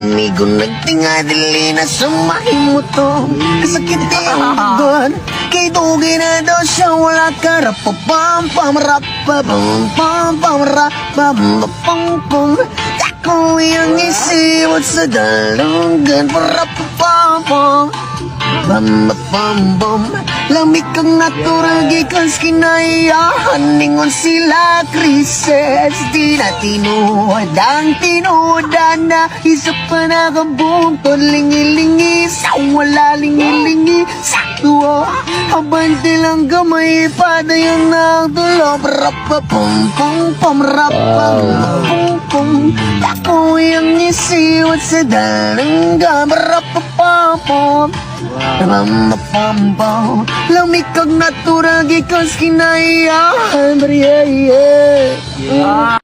Amigo nagtingadili na sumahin mo to. Kasakit ang dugon. Kay tugi na daw siya wala ka. Rapapam pam rapapam pam pam rapapam pam pam. Ako yung isiwat sa dalungan. Rapapam pam bam bam bam. Lamig kang natural gikas kinayahan. Ningon sila krises. Di na tinuod ang tinuodan na. Isa pa nakabungtod. Lingi-lingi sa wala lingi-lingi sa tuwa. Abante lang gamay padayang nagtulo. Rapapum pum pum rapapum pum pum. Ako yung isiwat sa dalanggan. Rapapum pum Pam-pam-pam lamig kag natural gikas kinayahan. Yeah, yeah.